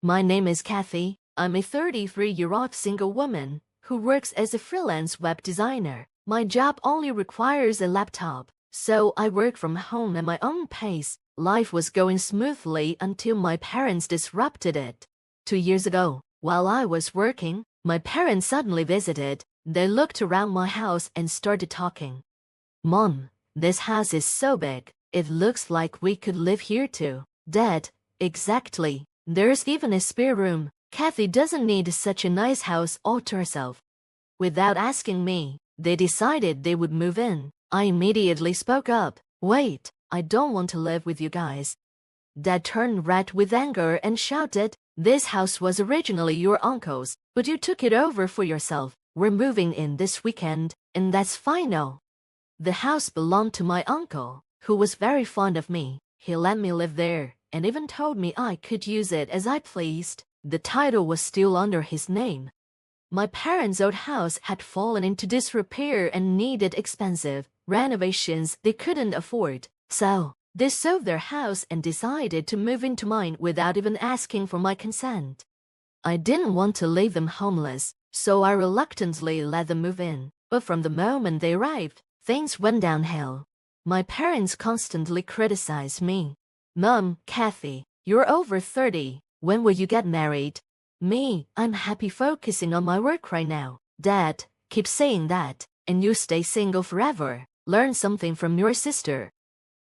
My name is Kathy. I'm a 33-year-old single woman who works as a freelance web designer. My job only requires a laptop, so I work from home at my own pace. Life was going smoothly until my parents disrupted it. 2 years ago, while I was working, my parents suddenly visited. They looked around my house and started talking. "Mom, this house is so big, it looks like we could live here too." "Dad, exactly. There's even a spare room. Kathy doesn't need such a nice house all to herself." Without asking me, they decided they would move in. I immediately spoke up. "Wait, I don't want to live with you guys." Dad turned red with anger and shouted, "This house was originally your uncle's, but you took it over for yourself. We're moving in this weekend, and that's final." The house belonged to my uncle, who was very fond of me. He let me live there, and even told me I could use it as I pleased. The title was still under his name. My parents' old house had fallen into disrepair and needed expensive renovations they couldn't afford, so they sold their house and decided to move into mine without even asking for my consent. I didn't want to leave them homeless, so I reluctantly let them move in, but from the moment they arrived, things went downhill. My parents constantly criticized me. "Mom, Kathy, you're over 30. When will you get married?" Me, "I'm happy focusing on my work right now." "Dad, keep saying that, and you stay single forever. Learn something from your sister."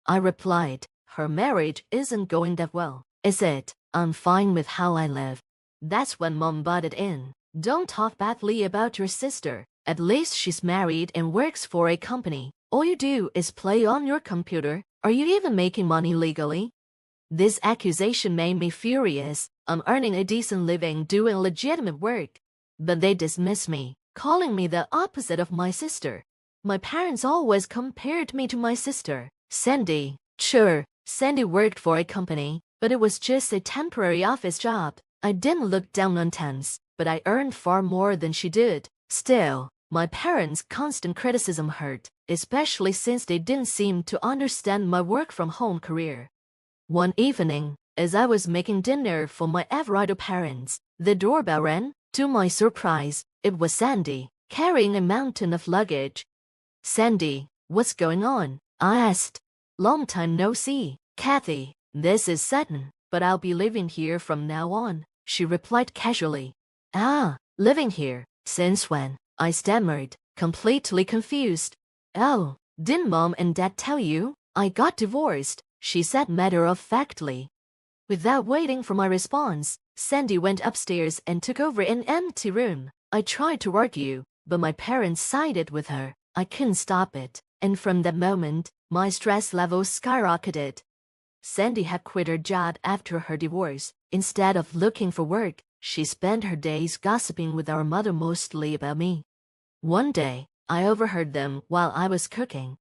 I replied, "Her marriage isn't going that well, is it? I'm fine with how I live." That's when Mom butted in. "Don't talk badly about your sister. At least she's married and works for a company. All you do is play on your computer. Are you even making money legally?" This accusation made me furious. I'm earning a decent living doing legitimate work. But they dismissed me, calling me the opposite of my sister. My parents always compared me to my sister, Sandy. Sure, Sandy worked for a company, but it was just a temporary office job. I didn't look down on temps, but I earned far more than she did. Still, my parents' constant criticism hurt, especially since they didn't seem to understand my work-from-home career. One evening, as I was making dinner for my Everardo parents, the doorbell rang. To my surprise, it was Sandy, carrying a mountain of luggage. "Sandy, what's going on?" I asked. "Long time no see, Kathy. This is sudden, but I'll be living here from now on," she replied casually. "Ah, living here? Since when?" I stammered, completely confused. "Oh, didn't Mom and Dad tell you? I got divorced," she said matter-of-factly. Without waiting for my response, Sandy went upstairs and took over an empty room. I tried to argue, but my parents sided with her. I couldn't stop it, and from that moment, my stress levels skyrocketed. Sandy had quit her job after her divorce. Instead of looking for work, she spent her days gossiping with our mother, mostly about me. One day, I overheard them while I was cooking.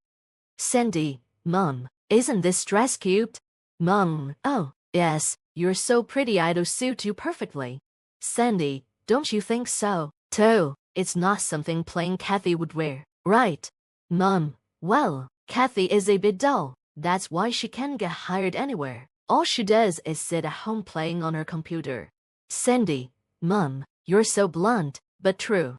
"Sandy, Mom, isn't this dress cute?" "Mom, oh, yes, you're so pretty, it'll suit you perfectly." "Sandy, don't you think so, too? It's not something plain Kathy would wear, right?" "Mom, well, Kathy is a bit dull. That's why she can't get hired anywhere. All she does is sit at home playing on her computer." "Sandy, Mom, you're so blunt, but true."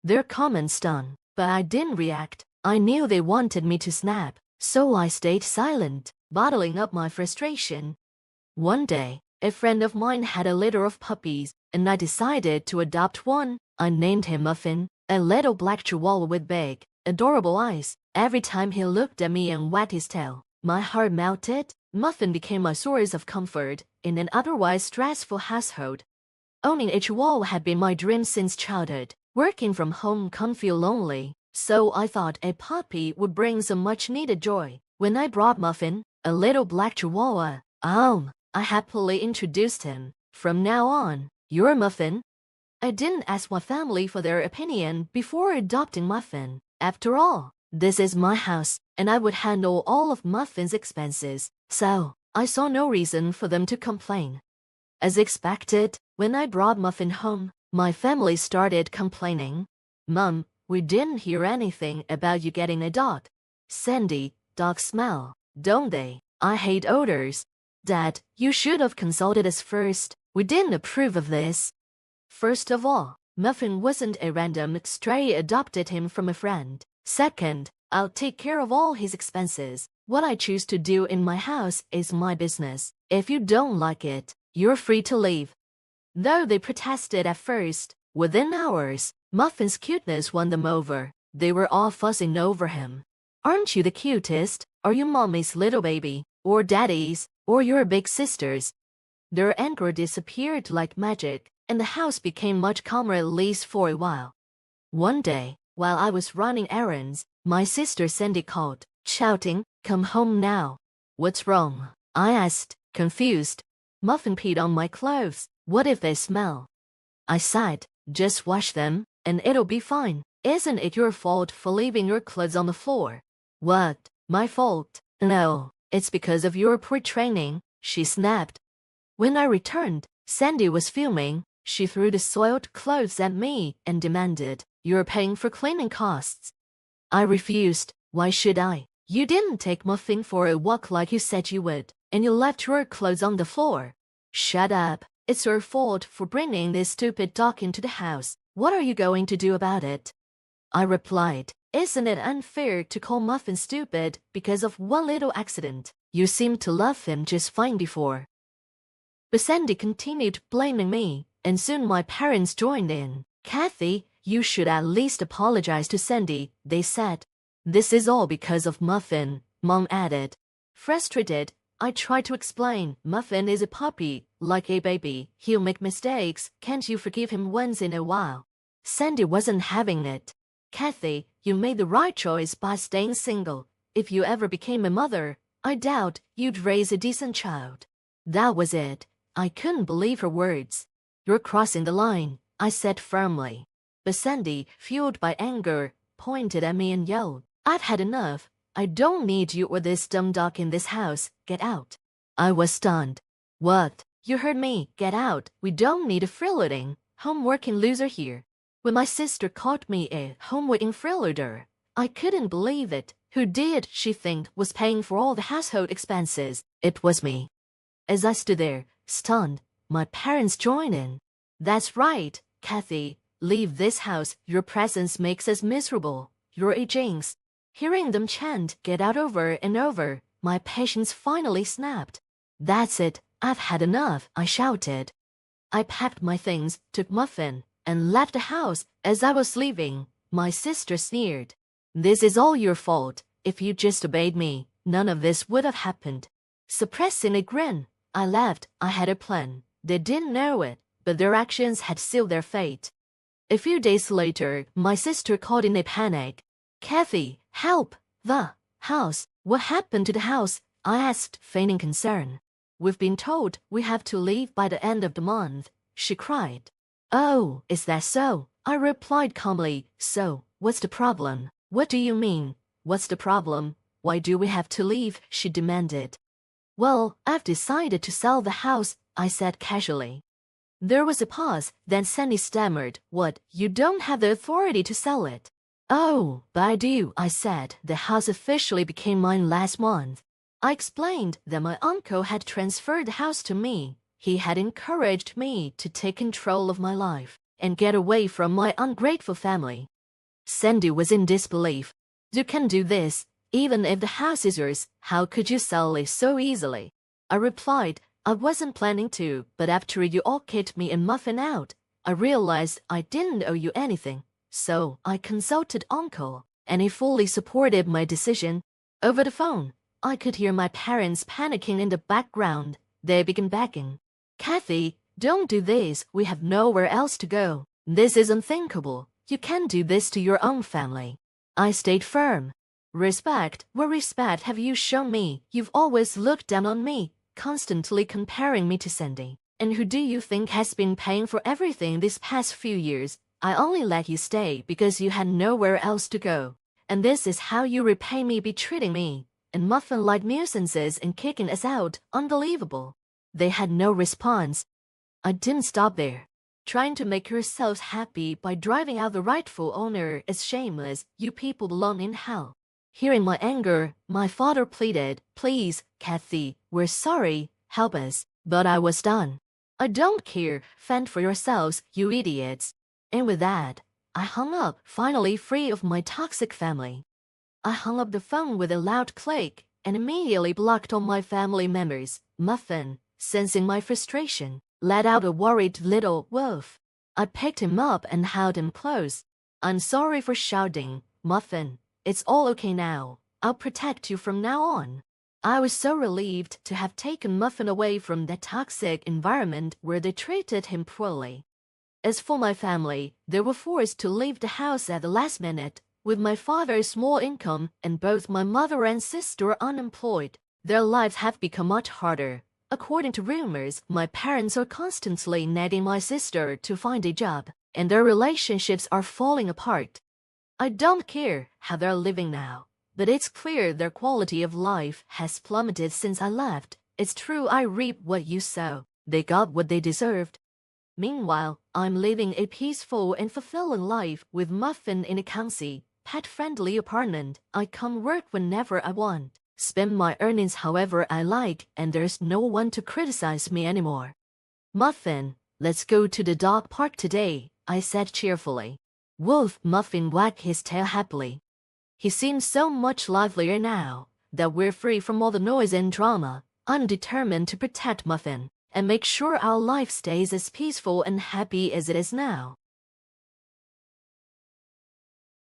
Their comments stung, but I didn't react. I knew they wanted me to snap, so I stayed silent, bottling up my frustration. One day, a friend of mine had a litter of puppies, and I decided to adopt one. I named him Muffin, a little black chihuahua with big, adorable eyes. Every time he looked at me and wagged his tail, my heart melted. Muffin became a source of comfort in an otherwise stressful household. Owning a chihuahua had been my dream since childhood. Working from home can feel lonely, so I thought a puppy would bring some much-needed joy. When I brought Muffin, a little black chihuahua, I happily introduced him. "From now on, you're Muffin." I didn't ask my family for their opinion before adopting Muffin. After all, this is my house, and I would handle all of Muffin's expenses, so I saw no reason for them to complain. As expected, when I brought Muffin home, my family started complaining. "Mom, we didn't hear anything about you getting a dog." "Sandy, dogs smell, don't they? I hate odors." "Dad, you should have consulted us first. We didn't approve of this. First of all, Muffin wasn't a random stray, adopted him from a friend. Second, I'll take care of all his expenses. What I choose to do in my house is my business. If you don't like it, you're free to leave. Though they protested at first, within hours, Muffin's cuteness won them over. They were all fussing over him. Aren't you the cutest? Are you mommy's little baby? Or daddy's? Or your big sister's? Their anger disappeared like magic, and the house became much calmer, at least for a while. One day, while I was running errands, my sister Sandy called, shouting, "Come home now." "What's wrong?" I asked, confused. "Muffin peed on my clothes. What if they smell?" I sighed. "Just wash them, and it'll be fine. Isn't it your fault for leaving your clothes on the floor?" "What? My fault?" "No, it's because of your poor training," she snapped. When I returned, Sandy was fuming. She threw the soiled clothes at me and demanded, "You're paying for cleaning costs." I refused. "Why should I? You didn't take Muffin for a walk like you said you would, and you left your clothes on the floor." "Shut up. It's your fault for bringing this stupid dog into the house. What are you going to do about it?" I replied, "Isn't it unfair to call Muffin stupid because of one little accident? You seemed to love him just fine before." But Sandy continued blaming me, and soon my parents joined in. "Kathy, you should at least apologize to Sandy," they said. "This is all because of Muffin," Mom added. Frustrated, I tried to explain, "Muffin is a puppy, like a baby. He'll make mistakes. Can't you forgive him once in a while?" Sandy wasn't having it. "Kathy, you made the right choice by staying single. If you ever became a mother, I doubt you'd raise a decent child." That was it. I couldn't believe her words. "You're crossing the line," I said firmly. But Sandy, fueled by anger, pointed at me and yelled, "I've had enough. I don't need you or this dumb dog in this house. Get out." I was stunned. "What? You heard me. Get out. We don't need a freeloading, home-working loser here." When my sister called me a home-working freeloader, I couldn't believe it. Who did she think was paying for all the household expenses? It was me. As I stood there, stunned, my parents joined in. "That's right, Kathy. Leave this house. Your presence makes us miserable. You're a jinx." Hearing them chant "Get out" over and over, my patience finally snapped. "That's it. I've had enough," I shouted. I packed my things, took Muffin, and left the house. As I was leaving, my sister sneered, "This is all your fault. If you just obeyed me, none of this would have happened." Suppressing a grin, I left. I had a plan. They didn't know it, but their actions had sealed their fate. A few days later, my sister called in a panic. "Kathy, help! The house. What happened to the house?" I asked, feigning concern. "We've been told we have to leave by the end of the month," she cried. "Oh, is that so?" I replied calmly. "So, what's the problem?" "What do you mean, what's the problem? Why do we have to leave?" she demanded. "Well, I've decided to sell the house," I said casually. There was a pause, then Sandy stammered, "What, you don't have the authority to sell it?" "Oh, but I do," I said. "The house officially became mine last month." I explained that my uncle had transferred the house to me. He had encouraged me to take control of my life and get away from my ungrateful family. Sandy was in disbelief. "You can do this, even if the house is yours. How could you sell it so easily?" I replied, "I wasn't planning to, but after you all kicked me and Muffin out, I realized I didn't owe you anything. So I consulted Uncle, and he fully supported my decision." Over the phone, I could hear my parents panicking in the background. They began begging, "Kathy, don't do this. We have nowhere else to go. This is unthinkable. You can't do this to your own family." I stayed firm. "Respect? What respect have you shown me? You've always looked down on me, constantly comparing me to Sandy. And who do you think has been paying for everything these past few years? I only let you stay because you had nowhere else to go. And this is how you repay me by treating me and Muffin like nuisances and kicking us out. Unbelievable." They had no response. I didn't stop there. "Trying to make yourselves happy by driving out the rightful owner is shameless. You people belong in hell." Hearing my anger, my father pleaded, "Please, Kathy, we're sorry. Help us." But I was done. I don't care, fend for yourselves, you idiots. And with that, I hung up, finally free of my toxic family. I hung up the phone with a loud click and immediately blocked all my family members. Muffin, sensing my frustration, let out a worried little woof. I picked him up and held him close. I'm sorry for shouting, Muffin. It's all okay now. I'll protect you from now on. I was so relieved to have taken Muffin away from that toxic environment where they treated him poorly. As for my family, they were forced to leave the house at the last minute, with my father's small income and both my mother and sister unemployed. Their lives have become much harder. According to rumors, my parents are constantly nagging my sister to find a job, and their relationships are falling apart. I don't care how they're living now, but it's clear their quality of life has plummeted since I left. It's true I reap what you sow. They got what they deserved. Meanwhile, I'm living a peaceful and fulfilling life with Muffin in a cozy, pet-friendly apartment. I come work whenever I want, spend my earnings however I like, and there's no one to criticize me anymore. Muffin, let's go to the dog park today, I said cheerfully. Wolf Muffin wagged his tail happily. He seems so much livelier now that we're free from all the noise and drama. I'm determined to protect Muffin and make sure our life stays as peaceful and happy as it is now.